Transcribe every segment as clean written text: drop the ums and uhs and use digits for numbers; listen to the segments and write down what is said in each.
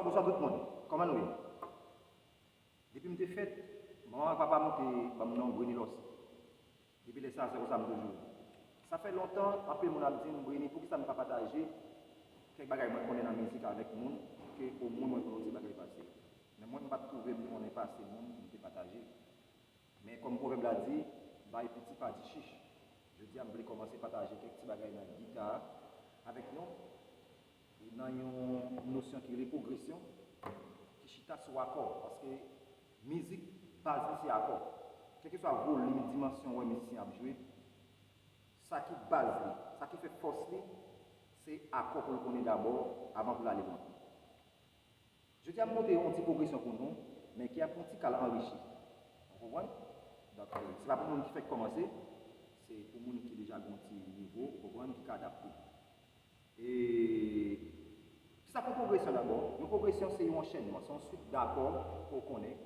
bonsoir tout le monde. Comment nous? Depuis que je suis fait, maman et papa m'ont comme nom Brunilos. Depuis les ça, c'est comme ça toujours. Ça fait longtemps, après mon abdi, Bruni, pour que ça me partager quelques bagages que je connais dans la musique avec le monde, que au monde, je connais ces bagages passés. Mais moi, je ne peux pas trouver mon est passé, le monde, je partager. Mais comme le proverbe l'a dit, bah, petit pas dit chiche. Je dis, je vais commencer à partager quelques petits bagages dans la guitare avec nous. Il y a une notion qui est la progression, qui chita sur accord. Parce que la musique base c'est accord. Quel que soit le volume, dimension où le musicien a joué, ça qui base, ça qui fait force, c'est accord pour le connaître d'abord avant de l'aller loin. Je dis à monter une petite progression pour nous, mais qui a un petit cal enrichi. Vous comprenez? Donc, ce n'est pas pour nous qui fait commencer, c'est pour nous qui déjà un petit niveau, pour nous qui adapté. Et ça pour progression d'abord. Une progression, c'est un enchaînement, c'est une suite d'accords qu'on connaît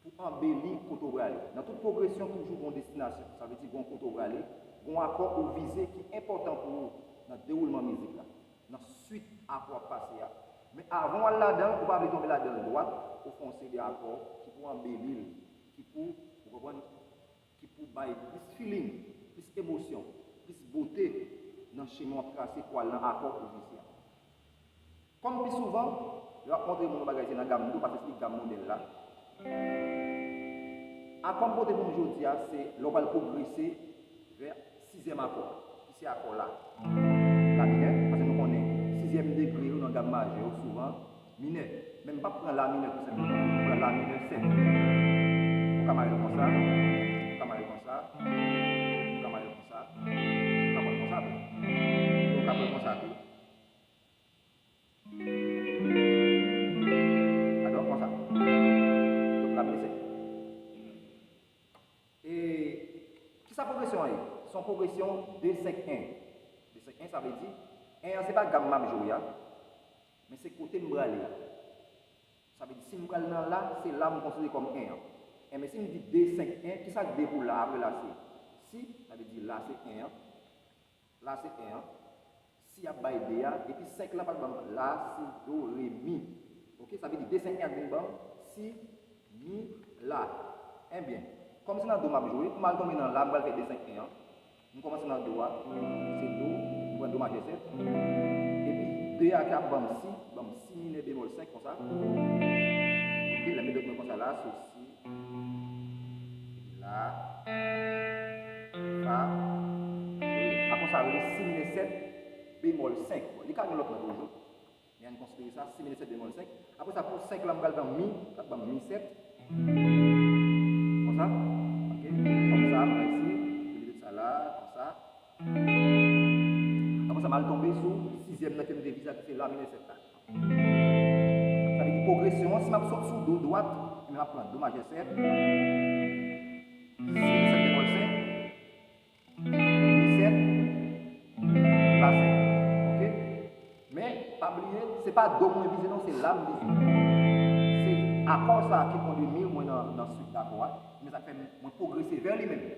pour embellir le côté aller. Dans toute progression, toujours une destination. Ça veut dire qu'on côté aller, un accord ou visé qui est important pour nous dans le déroulement musical. Dans la suite accord passé. Mais avant là-dedans, on va tomber là-dedans droite, au fond, c'est des accords qui pour embellir, qui pour bailler plus feeling, plus émotion, plus beauté dans le schéma tracé pour aller dans l'accord ou visé. Comme plus souvent, je vais montrer mon bagage dans la gamme, parce que c'est la gamme modèle là. À composer pour aujourd'hui, c'est l'on va progresser vers 6e accord. C'est accord là. La mineure, parce que nous connaissons 6e degré dans la gamme majeure, souvent mineure. Même pas prendre la mineure tout simplement, on prend la mineure 7. On va marrer comme ça, on va marrer comme ça, on va marrer comme ça, on va marrer comme ça, on va marrer comme ça. Alors, comme ça. Donc, la blessée. Et, qui sa progression est? Son progression D5-1. D5-1, ça veut dire, 1, c'est pas gamme majeur, mais c'est côté m'bralé. Ça veut dire, si m'bralé là, c'est là, on considère comme 1. Mais si on dit D5-1, qui ça déroule là, après là, c'est si, ça veut dire là, c'est 1. Là, c'est 1. Si y a bail D, et puis 5 là, par exemple, là, si, do, ré, mi. Ok, ça veut dire D5 1 si, mi, la. Eh bien, comme c'est dans le do m'a joué, on va tomber dans la, on va faire D5 1. On commence dans le do, c'est do, on va do majeur 7. Et puis 2 à 4, si, mi, né, bémol 5, comme ça. Ok, la mélodie comme ça là, c'est si, la, fa, après ça, le si, mi, né, 7, bémol 5. Les cas de l'autre toujours. Il y a une considérer ça, 6 7 bémol 5. Après ça, pour 5 là, on va dans mi, ça va mi 7. Comme ça, ok, comme ça, ici, je vais ça là, comme ça. Après ça, va tomber sur 6e note de visage, c'est la mi 7 là. Ça veut dire progression, si je saute sur do droite, je vais prendre do majeur 7, 6 7 bémol 5, mi 7, la 5. Mais, pas oublier, ce n'est pas do moins visé, non, c'est la visé. C'est accord ça qui conduit mieux moi dans la suite d'accord, mais ça fait moi progresser vers lui-même.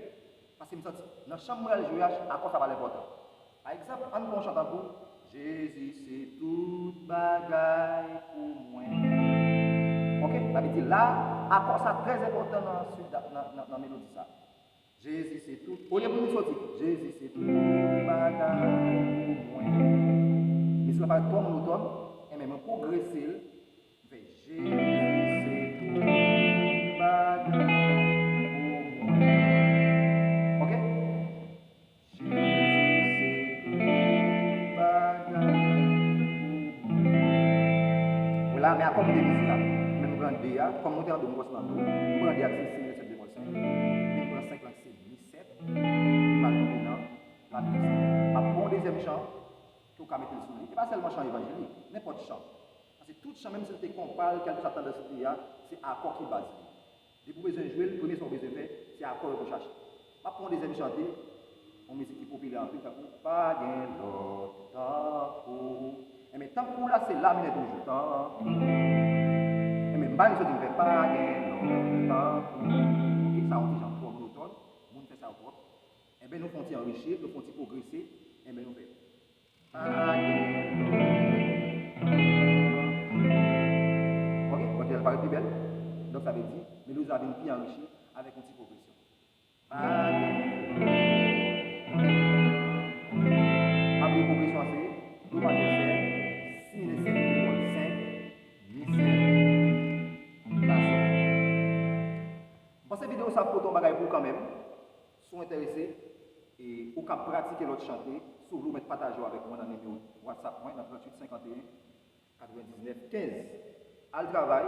Parce que dans la chambre où je joue, accord ça va l'important. Par exemple, on peut chanter pour Jésus, c'est toute bagaille pour moi. Ok? Ça veut dire là, accord ça très important dans la suite dans la mélodie ça. Jésus, c'est tout. Au lieu de nous sortir, Jésus, c'est toute bagaille pour moi. Mais si on parle de ton monotone, et même progresser vers Jésus, c'est tout bagaille pour moi. Ok? Jésus, c'est tout bagaille pour moi. Voilà, mais à comme des musiques là, même grand DA, comme monter en do, on passe dans do, on prend DA c'est 6 7 bémol 5, on prend 5 là c'est mi 7, et mal dominant, la mi 5. Après bon deuxième chant, tout cas mettre le soulier. Et pas seulement chant évangélique, n'importe chant. Parce que tout chant, même si c'est qu'on parle, quelque chose tendance c'est accord qui base. Si vous besoin de jouer, le premier son besoin de faire, c'est accord que vous cherchez. Pas pour deuxième chanter, on musique qui est populaire en plus, pas gain l'autre temps pour. Mais tant pour là, c'est là, mais toujours temps. Et même pas, ils ne pas gain l'autre temps pour. Ok, ça on dit genre pour monotone, on fait ça au propre. Et bien nous font enrichir, nous font progresser, et bien nous faisons. ça veut dire, mais nous avons bien enrichi avec une petite progression. Après progression, c'est do majeur 7, si les 7 bémol 5, mi 7, la 7. Pour cette vidéo, ça pour ton bagage pour quand même, sont intéressés et ou cap pratiquer l'autre chanter, si vous mettre partager avec moi dans le numéro WhatsApp, moi, dans 38 51 99 15. Al travail.